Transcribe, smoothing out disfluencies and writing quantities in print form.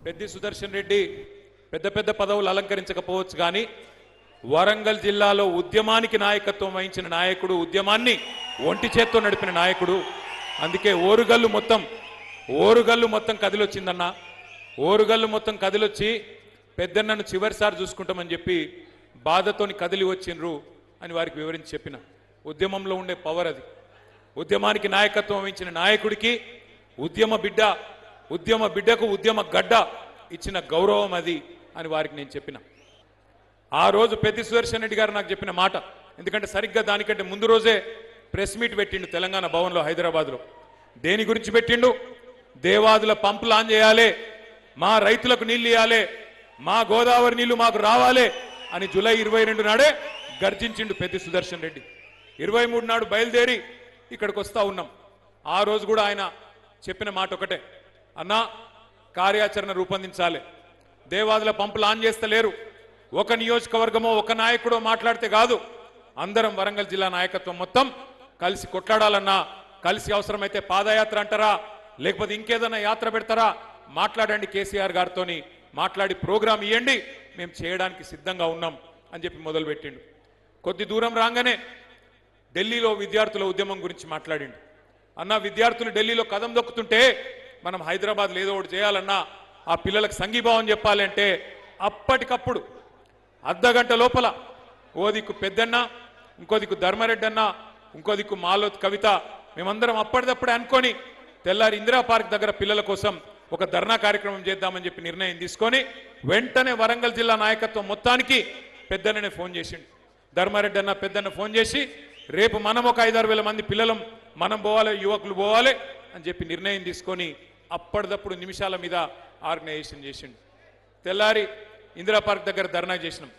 పెద్ది సుదర్శన్ రెడ్డి పెద్ద పెద్ద పదవులు అలంకరించకపోవచ్చు కానీ వరంగల్ జిల్లాలో ఉద్యమానికి నాయకత్వం వహించిన నాయకుడు, ఉద్యమాన్ని ఒంటి చేత్తో నడిపిన నాయకుడు. అందుకే ఓరుగల్లు మొత్తం కదిలొచ్చిందన్న. ఓరుగల్లు మొత్తం కదిలొచ్చి పెద్దన్నను చివరిసారి చూసుకుంటామని చెప్పి బాధతోని కదిలి వచ్చిండ్రు అని వారికి వివరించి చెప్పిన. ఉద్యమంలో ఉండే పవర్ అది. ఉద్యమానికి నాయకత్వం వహించిన నాయకుడికి ఉద్యమ బిడ్డకు ఉద్యమ గడ్డ ఇచ్చిన గౌరవం అది అని వారికి నేను చెప్పిన. ఆ రోజు పెద్ది సుదర్శన్ రెడ్డి గారు నాకు చెప్పిన మాట, ఎందుకంటే సరిగ్గా దానికంటే ముందు రోజే ప్రెస్ మీట్ పెట్టిండు తెలంగాణ భవన్లో హైదరాబాద్లో. దేని గురించి పెట్టిండు? దేవాదుల పంపులు ఆన్ చేయాలి, మా రైతులకు నీళ్లు ఇవ్వాలి, మా గోదావరి నీళ్లు మాకు రావాలి అని జూలై 22 నాడే గర్జించిండు పెద్ది సుదర్శన్ రెడ్డి. 23 నాడు బయలుదేరి ఇక్కడికి వస్తా ఉన్నాం. ఆ రోజు కూడా ఆయన చెప్పిన మాట ఒకటే, అన్నా కార్యాచరణ రూపొందించాలి, దేవాదుల పంపులు ఆన్ చేస్తలేరు, ఒక నియోజకవర్గమో ఒక నాయకుడో మాట్లాడితే కాదు, అందరం వరంగల్ జిల్లా నాయకత్వం మొత్తం కలిసి కొట్లాడాలన్నా, కలిసి అవసరమైతే పాదయాత్ర అంటారా లేకపోతే ఇంకేదైనా యాత్ర పెడతారా మాట్లాడండి, కేసీఆర్ గారితోని మాట్లాడి ప్రోగ్రాం ఇవ్వండి, మేము చేయడానికి సిద్ధంగా ఉన్నాం అని చెప్పి మొదలుపెట్టిండు. కొద్ది దూరం రాగానే ఢిల్లీలో విద్యార్థుల ఉద్యమం గురించి మాట్లాడిండు. అన్న విద్యార్థులు ఢిల్లీలో కదం దొక్కుతుంటే మనం హైదరాబాద్లో ఏదో ఒకటి చేయాలన్నా, ఆ పిల్లలకు సంఘీభావం చెప్పాలి అంటే అప్పటికప్పుడు అర్ధగంట లోపల ఓ దిక్కు పెద్దన్న, ఇంకో దిక్కు ధర్మారెడ్డి అన్న, ఇంకో దిక్కు మాలోత్ కవిత, మేమందరం అప్పటిదప్పుడే అనుకొని తెల్లారి ఇందిరా పార్క్ దగ్గర పిల్లల కోసం ఒక ధర్నా కార్యక్రమం చేద్దామని చెప్పి నిర్ణయం తీసుకొని వెంటనే వరంగల్ జిల్లా నాయకత్వం మొత్తానికి పెద్దన్ననే ఫోన్ చేసిండు. ధర్మారెడ్డి అన్న పెద్దన్న ఫోన్ చేసి రేపు మనం ఒక 5-6 వేల మంది పిల్లలం మనం పోవాలి, యువకులు పోవాలి అని చెప్పి నిర్ణయం తీసుకొని అప్పటిదప్పుడు నిమిషాల మీద ఆర్గనైజేషన్ చేసిండు. తెల్లారి ఇందిరా పార్క్ దగ్గర ధర్నా చేసినాం.